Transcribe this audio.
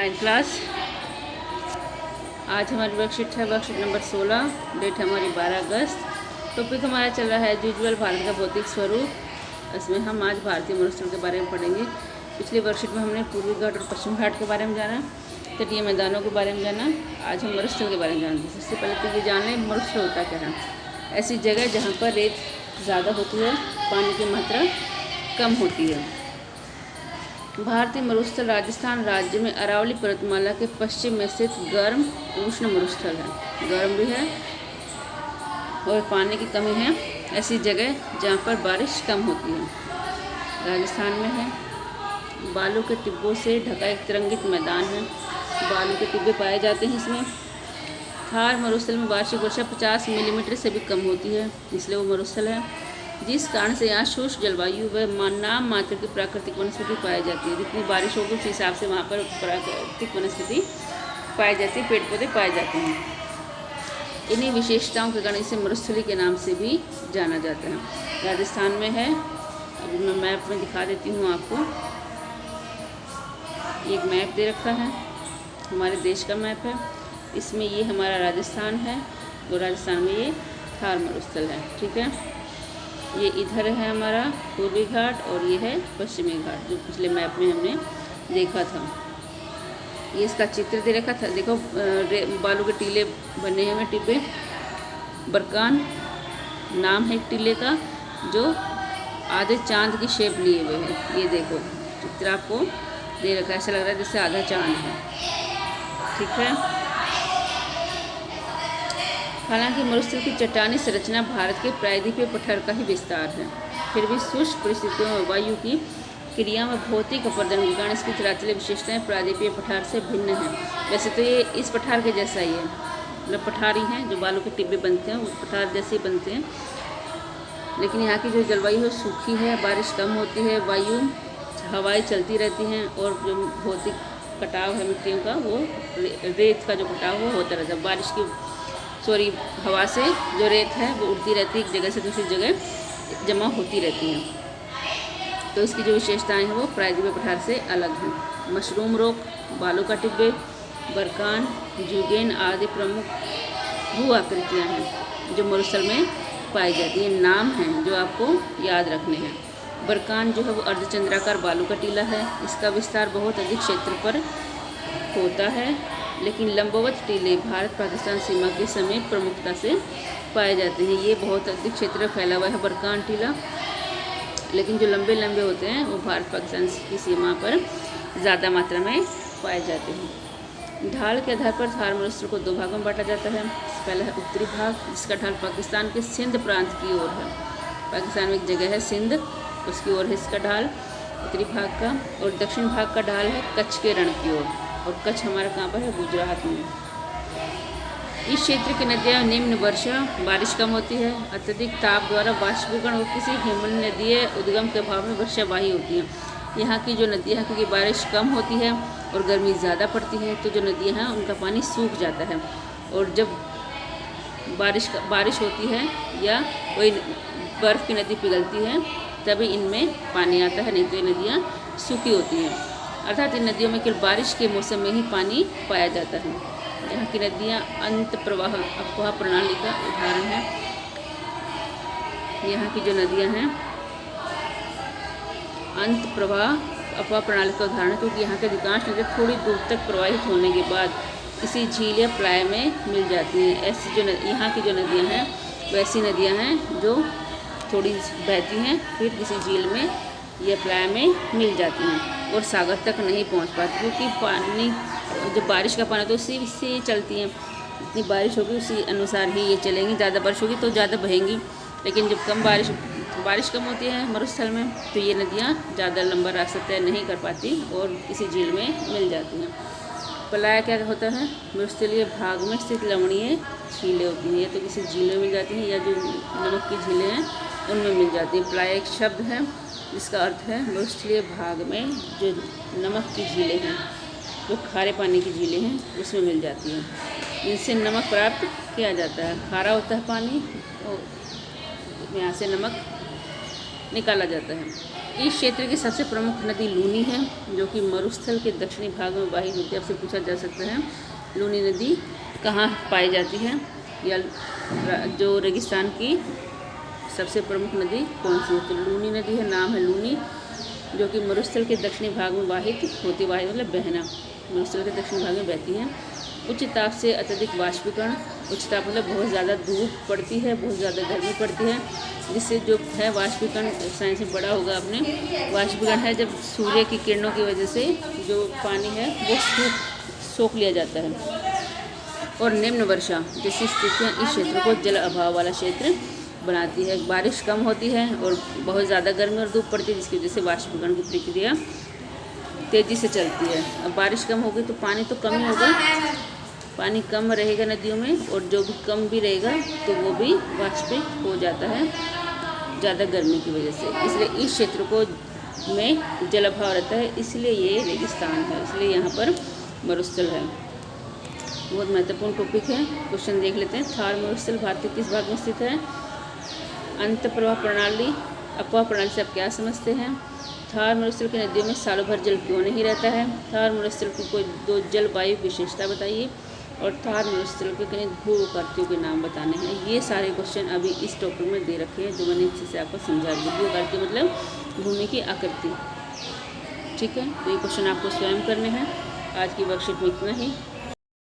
9th class. आज हमारी worksheet है वर्कशीट नंबर 16। डेट हमारी 12 अगस्त। टॉपिक हमारा चल रहा है यूजुअल भारत का भौतिक स्वरूप। इसमें हम आज भारतीय मरुस्थल के बारे में पढ़ेंगे। पिछली वर्कशीट में हमने पूर्वी घाट और पश्चिमी घाट के बारे में जाना, तटीय मैदानों के बारे में जाना। आज हम मरुस्थल के बारे में जानते हैं। सबसे पहले तो ये जान लें मरुस्थल होता क्या है। ऐसी जगह जहाँ पर रेत ज़्यादा होती है, पानी की मात्रा कम होती है। भारतीय मरुस्थल राजस्थान राज्य में अरावली पर्वतमाला के पश्चिम में स्थित गर्म उष्ण मरुस्थल है। गर्म भी है और पानी की कमी है। ऐसी जगह जहाँ पर बारिश कम होती है राजस्थान में है। बालू के टिब्बों से ढका एक तरंगित मैदान है। बालू के टिब्बे पाए जाते हैं इसमें। थार मरुस्थल में वार्षिक वर्षा 50 मिलीमीटर से भी कम होती है, इसलिए वो मरुस्थल है। जिस कारण से यहाँ शुष्क जलवायु व नाम मात्र की प्राकृतिक वनस्पति पाई जाती है। जितनी बारिश होगी उस हिसाब से वहाँ पर प्राकृतिक वनस्पति पाई जाती है, पेड़ पौधे पाए जाते हैं। इन्हीं विशेषताओं के कारण इसे मरुस्थली के नाम से भी जाना जाता है। राजस्थान में है। अभी मैं मैप में दिखा देती हूँ आपको। एक मैप दे रखा है, हमारे देश का मैप है। इसमें ये हमारा राजस्थान है और राजस्थान में ये थार मरुस्थल है। ठीक है, ये इधर है हमारा पूर्वी घाट और ये है पश्चिमी घाट, जो पिछले मैप में हमने देखा था। ये इसका चित्र दे रखा था। देखो बालू के टीले बने हुए टिब्बे। बरकान नाम है एक टीले का, जो आधे चांद की शेप लिए हुए है। ये देखो चित्र आपको दे रखा है, ऐसा लग रहा है जैसे आधा चांद है। ठीक है, हालांकि मरुस्थल की चट्टानी संरचना भारत के प्रायद्वीपीय पठार का ही विस्तार है। फिर भी शुष्क परिस्थितियों में वायु की क्रिया में भौतिक अपरदन के कारण इसकी धरातलीय विशेषताएं प्रायद्वीपीय पठार से भिन्न हैं। वैसे तो ये इस पठार के जैसा ही है, मतलब पठारी हैं जो बालू के टिब्बे बनते हैं, वो पठार जैसे ही बनते हैं। लेकिन यहाँ की जो जलवायु है सूखी है, बारिश कम होती है, वायु हवाएं चलती रहती हैं और जो भौतिक कटाव है मिट्टियों का, वो रेत का जो कटाव वो होता रहता है। बारिश की हवा से जो रेत है वो उड़ती रहती है, एक जगह से दूसरी जगह जमा होती रहती है। तो इसकी जो विशेषताएं हैं वो प्रायद्वीपीय पठार से अलग हैं। मशरूम रॉक, बालू का टिब्बे, बरकान, जूगेन आदि प्रमुख भू आकृतियाँ हैं जो मरुस्थल में पाई जाती हैं। नाम हैं जो आपको याद रखने हैं। बरकान जो है वो अर्धचंद्राकार बालू का टीला है। इसका विस्तार बहुत अधिक क्षेत्र पर होता है, लेकिन लंबवत टीले भारत पाकिस्तान सीमा के समीप प्रमुखता से पाए जाते हैं। ये बहुत अधिक क्षेत्र फैला हुआ है बरकान टीला, लेकिन जो लंबे लंबे होते हैं वो भारत पाकिस्तान की सीमा पर ज़्यादा मात्रा में पाए जाते हैं। ढाल के आधार पर थार मरुस्थल को दो भागों में बांटा जाता है। पहला है उत्तरी भाग, जिसका ढाल पाकिस्तान के सिंध प्रांत की ओर है। पाकिस्तान में एक जगह है सिंध, उसकी ओर है इसका ढाल उत्तरी भाग का। और दक्षिण भाग का ढाल है कच्छ के रण की ओर, और कच्छ हमारा कहाँ पर है, गुजरात में। इस क्षेत्र की नदियाँ निम्न वर्षा बारिश कम होती है। अत्यधिक ताप द्वारा वाष्पीकरण और किसी हिमनद नदीय उद्गम के अभाव में वर्षावाही होती है। यहाँ की जो नदियाँ, क्योंकि बारिश कम होती है और गर्मी ज़्यादा पड़ती है, तो जो नदियाँ हैं उनका पानी सूख जाता है। और जब बारिश होती है या कोई बर्फ़ की नदी पिघलती है तभी इनमें पानी आता है, नहीं तो ये नदियाँ सूखी होती हैं। अर्थात इन नदियों में केवल बारिश के मौसम में ही पानी पाया जाता है। यहाँ की नदियाँ अंत प्रवाह अपवाह प्रणाली का उदाहरण है। यहाँ की जो नदियाँ हैं अंत प्रवाह अपवाह प्रणाली का उदाहरण है, क्योंकि यहाँ के अधिकांश नदियाँ थोड़ी दूर तक प्रवाहित होने के बाद किसी झील या प्लाय में मिल जाती हैं। ऐसी जो यहाँ की जो नदियाँ हैं वैसी नदियाँ हैं जो थोड़ी बहती हैं, फिर किसी झील में या प्लाय में मिल जाती हैं और सागर तक नहीं पहुंच पाती, क्योंकि पानी जब बारिश का पानी तो उसी से चलती हैं। जितनी बारिश होगी उसी अनुसार ही ये चलेंगी। ज़्यादा बारिश होगी तो ज़्यादा बहेंगी, लेकिन जब बारिश कम होती है मरुस्थल में तो ये नदियाँ ज़्यादा लंबा रास्ता तय नहीं कर पाती और किसी झील में मिल जाती हैं। प्लाय क्या होता है, मरुस्थलीय भाग में स्थित लवणीय झीलें होती हैं। या तो किसी झील में मिल जाती हैं या जो नमक की झीलें हैं उनमें मिल जाती है। प्लाय एक शब्द है जिसका अर्थ है मरुस्थलीय भाग में जो नमक की झीलें हैं, जो खारे पानी की झीलें हैं, उसमें मिल जाती हैं। इनसे नमक प्राप्त किया जाता है। खारा होता है पानी और यहाँ से नमक निकाला जाता है। इस क्षेत्र की सबसे प्रमुख नदी लूनी है, जो कि मरुस्थल के दक्षिणी भाग में वाहित होती है। आपसे पूछा जा सकता है लूनी नदी कहाँ पाई जाती है, या जो रेगिस्तान की सबसे प्रमुख नदी कौन सी है। तो लूनी नदी है, नाम है लूनी, जो कि मरुस्थल के दक्षिणी भाग में वाहित होती, वाहित मतलब बहना, मरुस्थल के दक्षिणी भाग में बहती है। उच्च ताप से अत्यधिक वाष्पीकरण, उच्च ताप मतलब बहुत ज़्यादा धूप पड़ती है, बहुत ज़्यादा गर्मी पड़ती है, जिससे जो है वाष्पीकरण, साइंस में पढ़ा होगा आपने, वाष्पीकरण है जब सूर्य की किरणों की वजह से जो पानी है वो सोख लिया जाता है। और निम्न वर्षा जैसी स्थितियाँ इस क्षेत्र को जल अभाव वाला क्षेत्र बनाती है। बारिश कम होती है और बहुत ज़्यादा गर्मी और धूप पड़ती है, जिसकी वजह से वाष्पीकरण की प्रक्रिया तेज़ी से चलती है। अब बारिश कम होगी तो पानी तो कम ही होगा, पानी कम रहेगा नदियों में, और जो भी कम भी रहेगा तो वो भी वाष्पित हो जाता है ज़्यादा गर्मी की वजह से। इसलिए इस क्षेत्र को में जल अभाव रहता है, इसलिए ये रेगिस्तान है, इसलिए यहाँ पर मरुस्थल है। बहुत महत्वपूर्ण टॉपिक है, क्वेश्चन देख लेते हैं। थार मरुस्थल भारत के किस भाग में स्थित है। अंत प्रवाह प्रणाली, अपवाह प्रणाली से आप क्या समझते हैं। थार मरुस्थल की नदियों में सालों भर जल क्यों नहीं रहता है। थार मरुस्थल की कोई 2 जलवायु विशेषता बताइए, और थार मरुस्थल के कई भू-आकृतियों के नाम बताने हैं। ये सारे क्वेश्चन अभी इस टॉपिक में दे रखे हैं, जो मैंने अच्छे से आपको समझा दिया। भू-आकृति मतलब भूमि की आकृति, ठीक है। तो ये क्वेश्चन आपको स्वयं करने हैं। आज की वर्कशीट में इतना ही।